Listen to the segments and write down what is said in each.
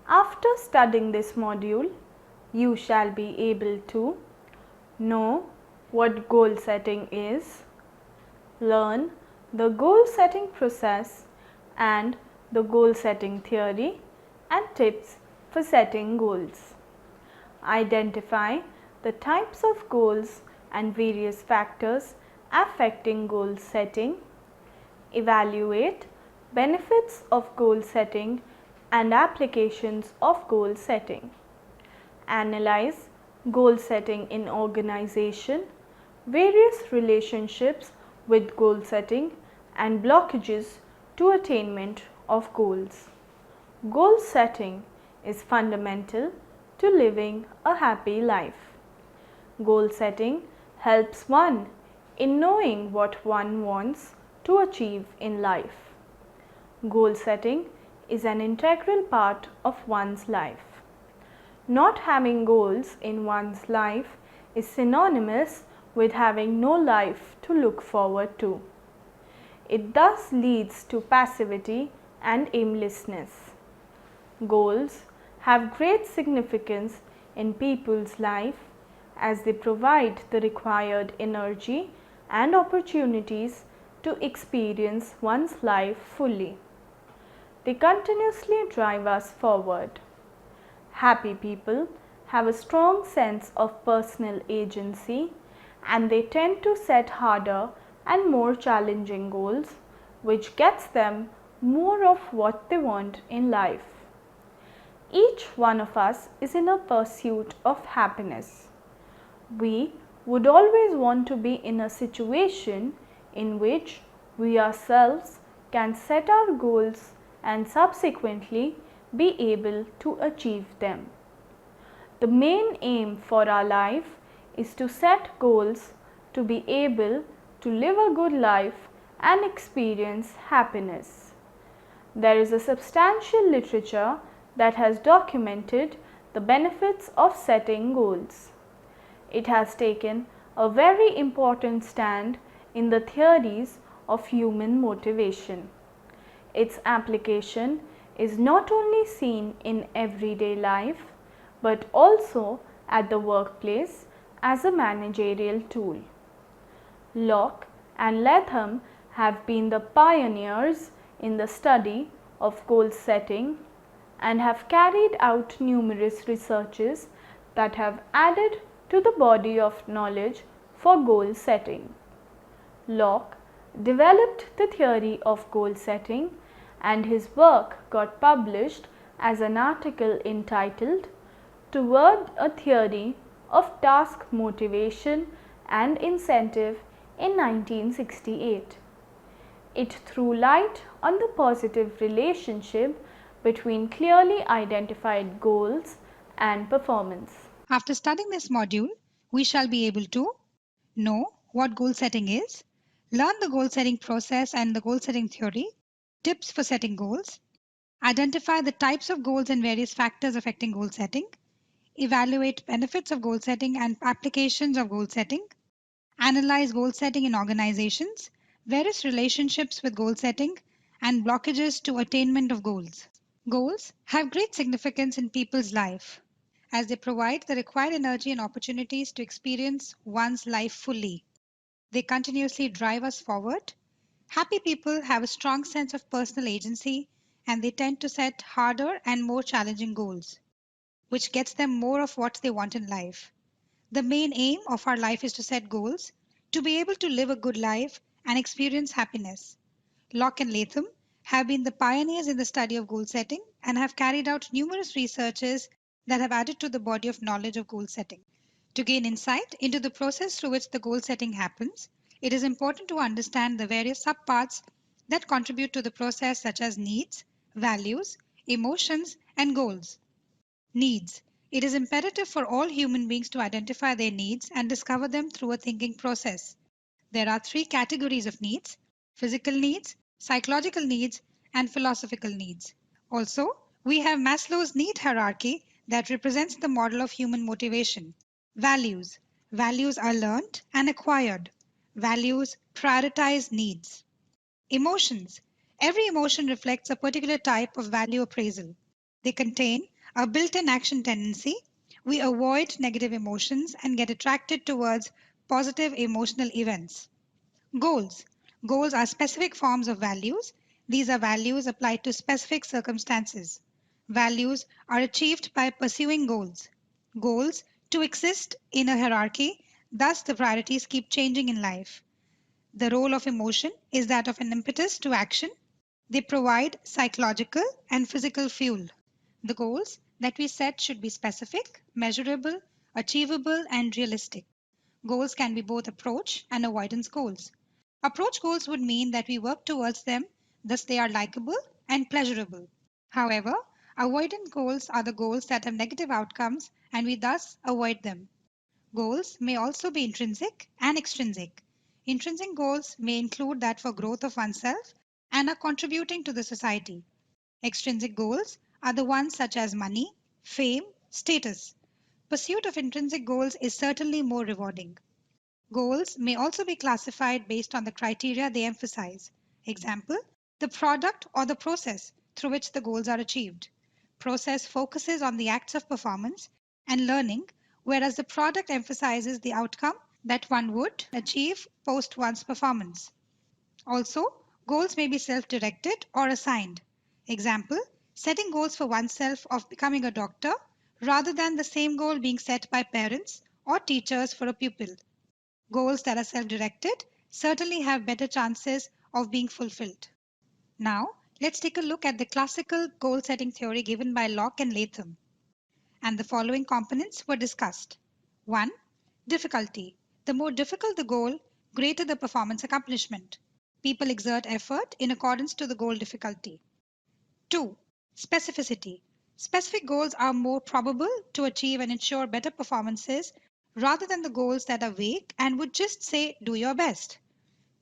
After studying this module, you shall be able to know what goal setting is, learn the goal setting process and the goal setting theory and tips for setting goals. Identify the types of goals and various factors affecting goal setting. Evaluate benefits of goal setting and applications of goal setting. Analyze goal setting in organization, various relationships with goal setting and blockages to attainment of goals. Goal setting is fundamental to living a happy life. Goal setting helps one in knowing what one wants to achieve in life. Goal setting is an integral part of one's life. Not having goals in one's life is synonymous with having no life to look forward to. It thus leads to passivity and aimlessness. Goals have great significance in people's life as they provide the required energy and opportunities to experience one's life fully. They continuously drive us forward. Happy people have a strong sense of personal agency and they tend to set harder and more challenging goals, which gets them more of what they want in life. Each one of us is in a pursuit of happiness. We would always want to be in a situation in which we ourselves can set our goals and subsequently be able to achieve them. The main aim for our life is to set goals to be able to live a good life and experience happiness. There is a substantial literature that has documented the benefits of setting goals. It has taken a very important stand in the theories of human motivation. Its application is not only seen in everyday life but also at the workplace as a managerial tool. Locke and Latham have been the pioneers in the study of goal setting and have carried out numerous researches that have added to the body of knowledge for goal setting. Locke developed the theory of goal setting and his work got published as an article entitled Toward a Theory of Task Motivation and Incentive in 1968. It threw light on the positive relationship between clearly identified goals and performance. After studying this module, we shall be able to know what goal setting is, learn the goal setting process and the goal setting theory, tips for setting goals, identify the types of goals and various factors affecting goal setting, evaluate benefits of goal setting and applications of goal setting, analyze goal setting in organizations, various relationships with goal setting, and blockages to attainment of goals. Goals have great significance in people's life as they provide the required energy and opportunities to experience one's life fully. They continuously drive us forward. Happy people have a strong sense of personal agency and they tend to set harder and more challenging goals, which gets them more of what they want in life. The main aim of our life is to set goals, to be able to live a good life and experience happiness. Locke and Latham have been the pioneers in the study of goal setting and have carried out numerous researches that have added to the body of knowledge of goal setting. To gain insight into the process through which the goal setting happens, it is important to understand the various subparts that contribute to the process such as needs, values, emotions, and goals. Needs. It is imperative for all human beings to identify their needs and discover them through a thinking process. There are three categories of needs: physical needs, psychological needs, and philosophical needs. Also, we have Maslow's need hierarchy that represents the model of human motivation. Values. Values are learned and acquired. Values prioritize needs. Emotions. Every emotion reflects a particular type of value appraisal. They contain a built-in action tendency. We avoid negative emotions and get attracted towards positive emotional events. Goals. Goals are specific forms of values. These are values applied to specific circumstances. Values are achieved by pursuing goals. Goals to exist in a hierarchy, thus the priorities keep changing in life. The role of emotion is that of an impetus to action. They provide psychological and physical fuel. The goals that we set should be specific, measurable, achievable, and realistic. Goals can be both approach and avoidance goals. Approach goals would mean that we work towards them, thus, they are likable and pleasurable. However, avoidant goals are the goals that have negative outcomes and we thus avoid them. Goals may also be intrinsic and extrinsic. Intrinsic goals may include that for growth of oneself and are contributing to the society. Extrinsic goals are the ones such as money, fame, status. Pursuit of intrinsic goals is certainly more rewarding. Goals may also be classified based on the criteria they emphasize. Example, the product or the process through which the goals are achieved. Process focuses on the acts of performance and learning, whereas the product emphasizes the outcome that one would achieve post one's performance. Also, goals may be self-directed or assigned. Example, setting goals for oneself of becoming a doctor rather than the same goal being set by parents or teachers for a pupil. Goals that are self-directed certainly have better chances of being fulfilled. Now, let's take a look at the classical goal-setting theory given by Locke and Latham. And the following components were discussed. 1. Difficulty. The more difficult the goal, greater the performance accomplishment. People exert effort in accordance to the goal difficulty. 2. Specificity. Specific goals are more probable to achieve and ensure better performances rather than the goals that are vague and would just say, do your best.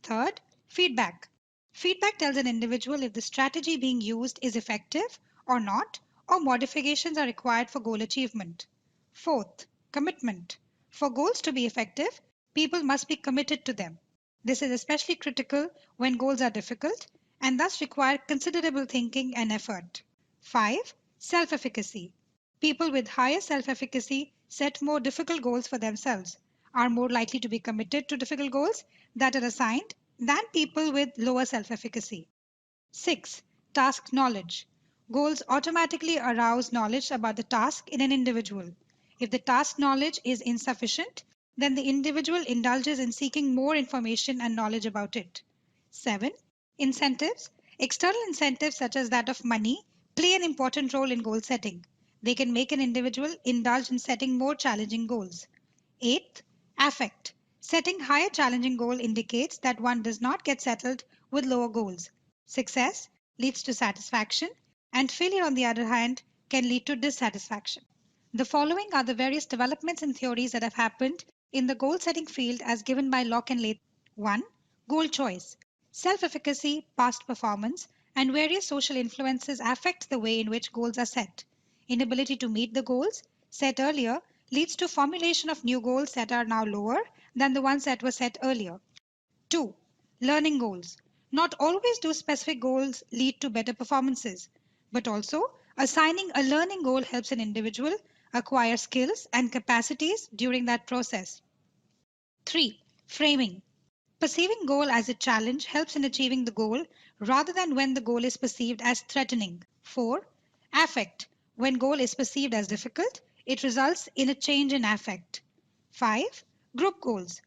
Third, feedback. Feedback tells an individual if the strategy being used is effective or not, or modifications are required for goal achievement. Fourth, commitment. For goals to be effective, people must be committed to them. This is especially critical when goals are difficult and thus require considerable thinking and effort. 5. Self-efficacy. People with higher self-efficacy set more difficult goals for themselves, are more likely to be committed to difficult goals that are assigned than people with lower self-efficacy. 6. Task knowledge. Goals automatically arouse knowledge about the task in an individual. If the task knowledge is insufficient, then the individual indulges in seeking more information and knowledge about it. 7. Incentives. External incentives such as that of money play an important role in goal setting. They can make an individual indulge in setting more challenging goals. 8th, affect. Setting higher challenging goal indicates that one does not get settled with lower goals. Success leads to satisfaction, and failure, on the other hand, can lead to dissatisfaction. The following are the various developments and theories that have happened in the goal setting field as given by Locke and Latham. 1. Goal choice. Self efficacy, past performance, and various social influences affect the way in which goals are set. Inability to meet the goals set earlier leads to formulation of new goals that are now lower than the ones that were set earlier. 2. Learning goals. Not always do specific goals lead to better performances, but also assigning a learning goal helps an individual acquire skills and capacities during that process. 3. Framing. Perceiving goal as a challenge helps in achieving the goal rather than when the goal is perceived as threatening. 4. Affect. When goal is perceived as difficult, it results in a change in affect. 5. Group goals.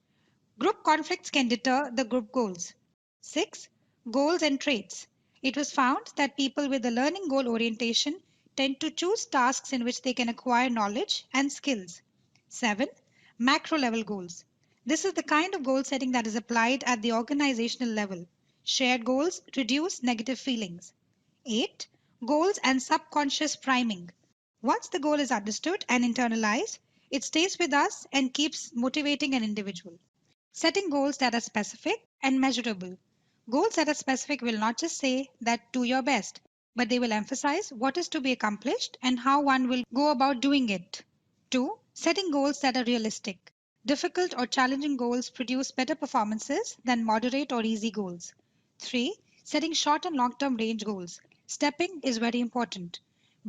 Group conflicts can deter the group goals. 6. Goals and traits. It was found that people with a learning goal orientation tend to choose tasks in which they can acquire knowledge and skills. 7. Macro level goals. This is the kind of goal setting that is applied at the organizational level. Shared goals reduce negative feelings. 8. Goals and subconscious priming. Once the goal is understood and internalized, it stays with us and keeps motivating an individual. Setting goals that are specific and measurable. Goals that are specific will not just say that do your best, but they will emphasize what is to be accomplished and how one will go about doing it. 2. Setting goals that are realistic. Difficult or challenging goals produce better performances than moderate or easy goals. 3. Setting short and long term range goals. Stepping is very important.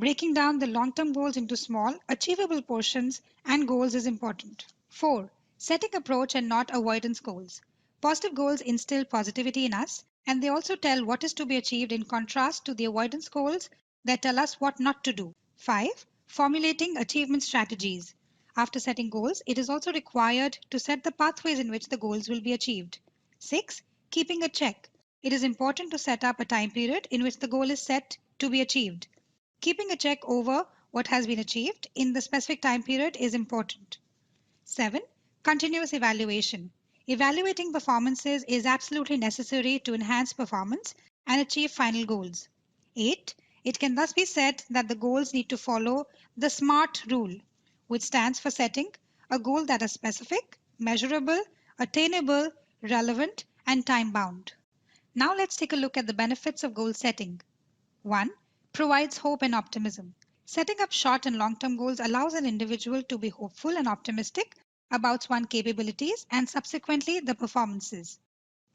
Breaking down the long-term goals into small, achievable portions and goals is important. 4. Setting approach and not avoidance goals. Positive goals instill positivity in us, and they also tell what is to be achieved in contrast to the avoidance goals that tell us what not to do. 5. Formulating achievement strategies. After setting goals, it is also required to set the pathways in which the goals will be achieved. 6. Keeping a check. It is important to set up a time period in which the goal is set to be achieved. Keeping a check over what has been achieved in the specific time period is important. 7. Continuous evaluation. Evaluating performances is absolutely necessary to enhance performance and achieve final goals. 8. It can thus be said that the goals need to follow the SMART rule, which stands for setting a goal that is specific, measurable, attainable, relevant, and time bound. Now let's take a look at the benefits of goal setting. 1. Provides hope and optimism. Setting up short and long term goals allows an individual to be hopeful and optimistic about one's capabilities and subsequently the performances.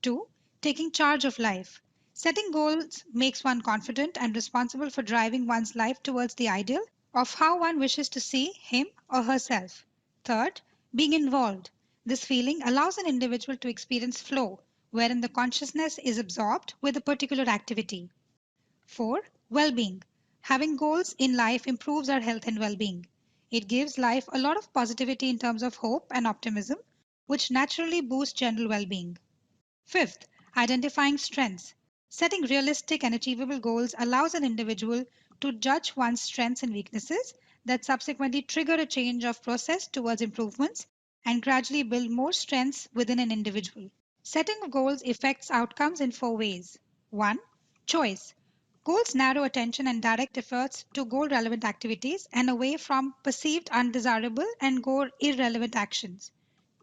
2. Taking charge of life. Setting goals makes one confident and responsible for driving one's life towards the ideal of how one wishes to see him or herself. Third, being involved. This feeling allows an individual to experience flow, wherein the consciousness is absorbed with a particular activity. 4. Well-being. Having goals in life improves our health and well-being. It gives life a lot of positivity in terms of hope and optimism, which naturally boosts general well-being. Fifth, identifying strengths. Setting realistic and achievable goals allows an individual to judge one's strengths and weaknesses that subsequently trigger a change of process towards improvements and gradually build more strengths within an individual. Setting of goals affects outcomes in 4 ways. 1. Choice. Goals narrow attention and direct efforts to goal relevant activities and away from perceived undesirable and goal irrelevant actions.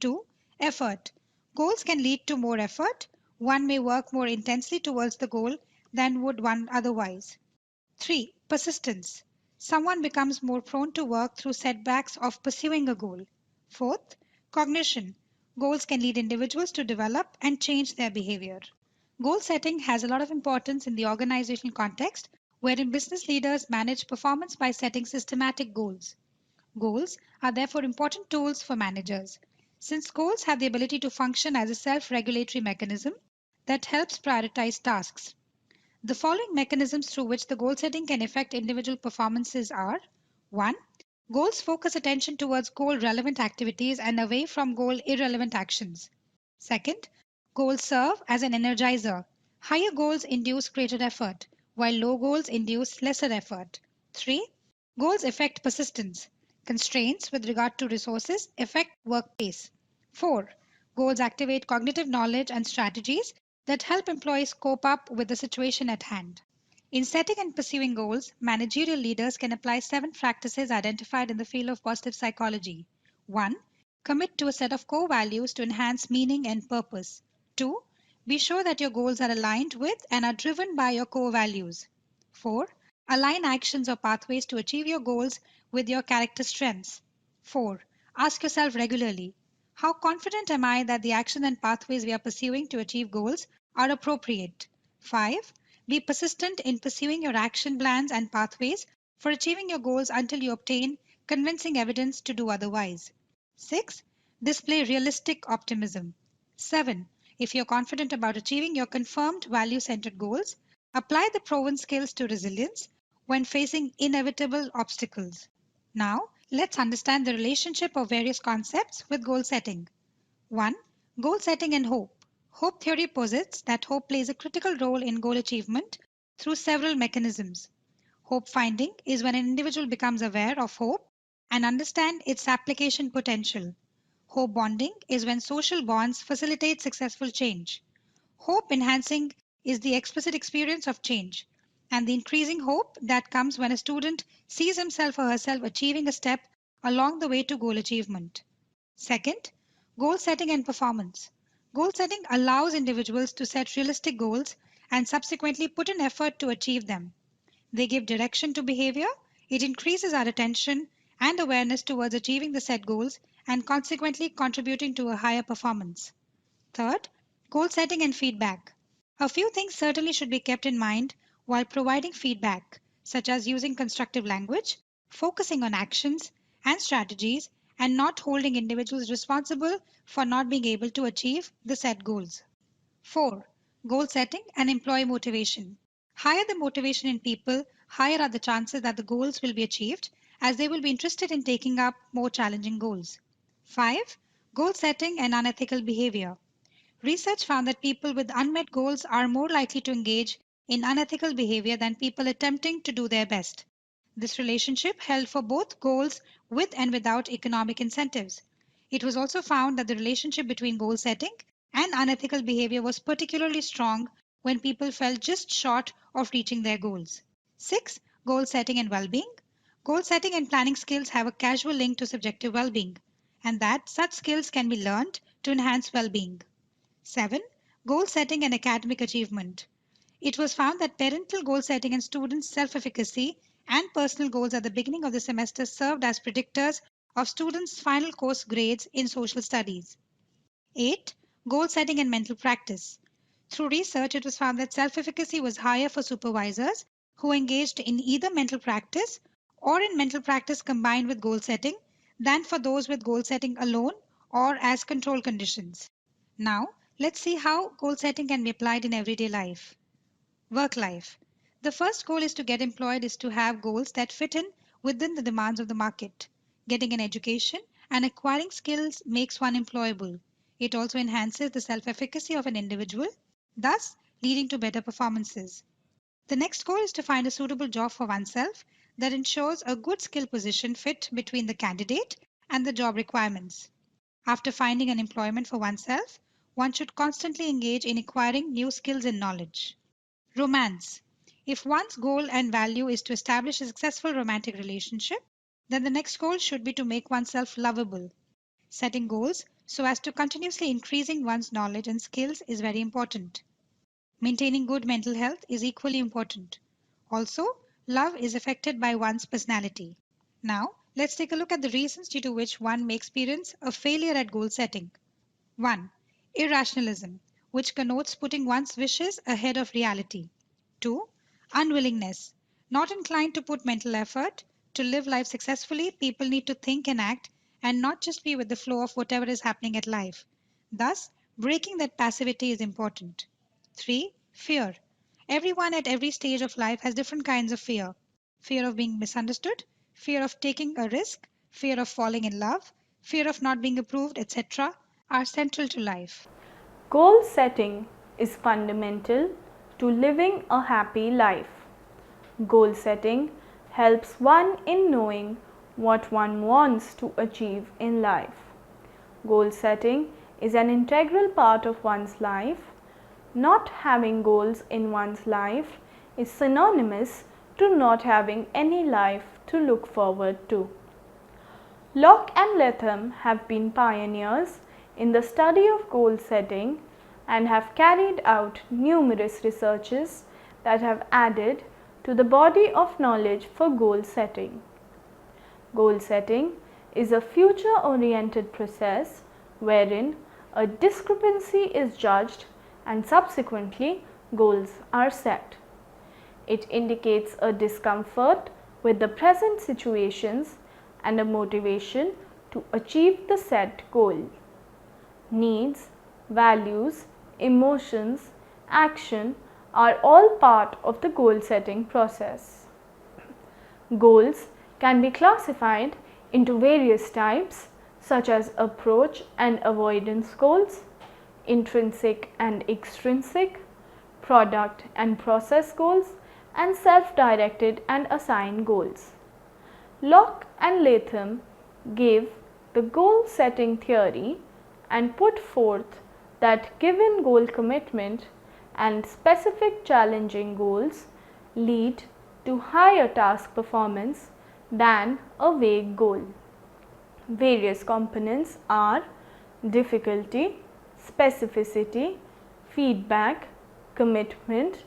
2. Effort. Goals can lead to more effort. One may work more intensely towards the goal than would one otherwise. 3. Persistence. Someone becomes more prone to work through setbacks of pursuing a goal. Fourth, cognition. Goals can lead individuals to develop and change their behavior. Goal setting has a lot of importance in the organizational context, wherein business leaders manage performance by setting systematic goals. Goals are therefore important tools for managers, since goals have the ability to function as a self regulatory mechanism that helps prioritize tasks. The following mechanisms through which the goal setting can affect individual performances are: 1. Goals focus attention towards goal relevant activities and away from goal irrelevant actions. Second, goals serve as an energizer. Higher goals induce greater effort, while low goals induce lesser effort. 3. Goals affect persistence. Constraints with regard to resources affect work pace. 4. Goals activate cognitive knowledge and strategies that help employees cope up with the situation at hand. In setting and pursuing goals, managerial leaders can apply 7 practices identified in the field of positive psychology. 1. Commit to a set of core values to enhance meaning and purpose. 2. Be sure that your goals are aligned with and are driven by your core values. 4. Align actions or pathways to achieve your goals with your character strengths. 4. Ask yourself regularly, how confident am I that the action and pathways we are pursuing to achieve goals are appropriate? 5. Be persistent in pursuing your action plans and pathways for achieving your goals until you obtain convincing evidence to do otherwise. 6. Display realistic optimism. 7. If you're confident about achieving your confirmed value centered goals, apply the proven skills to resilience when facing inevitable obstacles. Now, let's understand the relationship of various concepts with goal setting. 1. Goal setting and hope. Hope theory posits that hope plays a critical role in goal achievement through several mechanisms. Hope finding is when an individual becomes aware of hope and understand its application potential. Hope bonding is when social bonds facilitate successful change. Hope enhancing is the explicit experience of change and the increasing hope that comes when a student sees himself or herself achieving a step along the way to goal achievement. Second, goal setting and performance. Goal setting allows individuals to set realistic goals and subsequently put in effort to achieve them. They give direction to behavior, it increases our attention and awareness towards achieving the set goals and consequently contributing to a higher performance. Third, goal setting and feedback. A few things certainly should be kept in mind while providing feedback. such as using constructive language, focusing on actions and strategies, and not holding individuals responsible for not being able to achieve the set goals. 4. Goal setting and employee motivation. Higher the motivation in people, higher are the chances that the goals will be achieved as they will be interested in taking up more challenging goals. 5. Goal setting and unethical behavior. Research found that people with unmet goals are more likely to engage in unethical behavior than people attempting to do their best. This relationship held for both goals with and without economic incentives. It was also found that the relationship between goal setting and unethical behavior was particularly strong when people fell just short of reaching their goals. 6. Goal setting and well being. Goal setting and planning skills have a causal link to subjective well being, and that such skills can be learned to enhance well being. 7. Goal setting and academic achievement. It was found that parental goal setting and students' self efficacy and personal goals at the beginning of the semester served as predictors of students' final course grades in social studies. 8. Goal setting and mental practice. Through research, it was found that self efficacy was higher for supervisors who engaged in either mental practice or in mental practice combined with goal setting than for those with goal setting alone or as control conditions. Now, let's see how goal setting can be applied in everyday life. Work life. The first goal is to get employed is to have goals that fit in within the demands of the market. Getting an education and acquiring skills makes one employable. It also enhances the self-efficacy of an individual, thus leading to better performances. The next goal is to find a suitable job for oneself that ensures a good skill position fit between the candidate and the job requirements. After finding an employment for oneself, one should constantly engage in acquiring new skills and knowledge. Romance. If one's goal and value is to establish a successful romantic relationship, then the next goal should be to make oneself lovable. Setting goals so as to continuously increasing one's knowledge and skills is very important. Maintaining good mental health is equally important. Also, love is affected by one's personality. Now, let's take a look at the reasons due to which one may experience a failure at goal setting. 1. Irrationalism, which connotes putting one's wishes ahead of reality. 2. Unwillingness, not inclined to put mental effort. To live life successfully, people need to think and act and not just be with the flow of whatever is happening at life. Thus, breaking that passivity is important. 3. Fear. Everyone at every stage of life has different kinds of fear. Fear of being misunderstood, fear of taking a risk, fear of falling in love, fear of not being approved, etc. are central to life. Goal setting is fundamental to living a happy life. Goal setting helps one in knowing what one wants to achieve in life. Goal setting is an integral part of one's life. Not having goals in one's life is synonymous to not having any life to look forward to. Locke and Latham have been pioneers in the study of goal setting and have carried out numerous researches that have added to the body of knowledge for goal setting. Goal setting is a future-oriented process wherein a discrepancy is judged and subsequently goals are set. It indicates a discomfort with the present situations and a motivation to achieve the set goal. Needs, values, emotions, action are all part of the goal setting process. Goals can be classified into various types such as approach and avoidance goals, intrinsic and extrinsic, product and process goals, and self-directed and assigned goals. Locke and Latham gave the goal setting theory and put forth that given goal commitment and specific challenging goals lead to higher task performance than a vague goal. Various components are difficulty, specificity, feedback, commitment,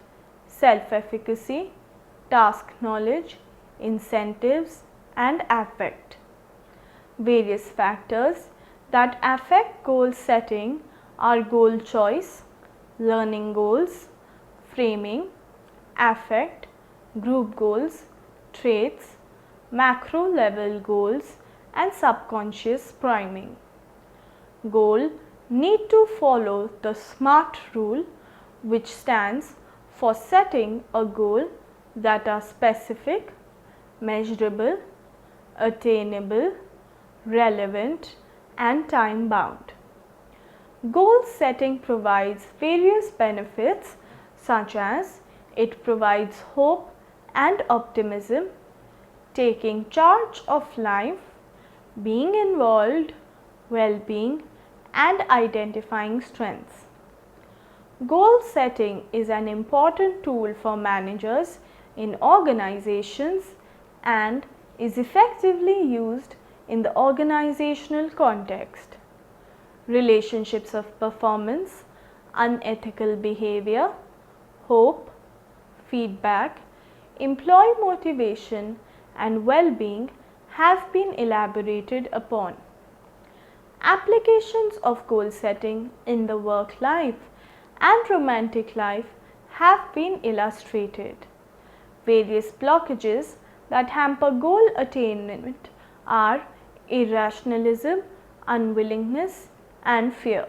self-efficacy, task knowledge, incentives, and affect. Various factors that affect goal setting are goal choice, learning goals, framing, affect, group goals, traits, macro level goals and subconscious priming. Goal need to follow the SMART rule, which stands for setting a goal that are specific, measurable, attainable, relevant and time bound. Goal setting provides various benefits such as it provides hope and optimism, taking charge of life, being involved, well-being and identifying strengths. Goal setting is an important tool for managers in organizations and is effectively used in the organizational context. Relationships of performance, unethical behavior, hope, feedback, employee motivation and well-being have been elaborated upon. Applications of goal setting in the work life and romantic life have been illustrated. Various blockages that hamper goal attainment are irrationalism, unwillingness and fear.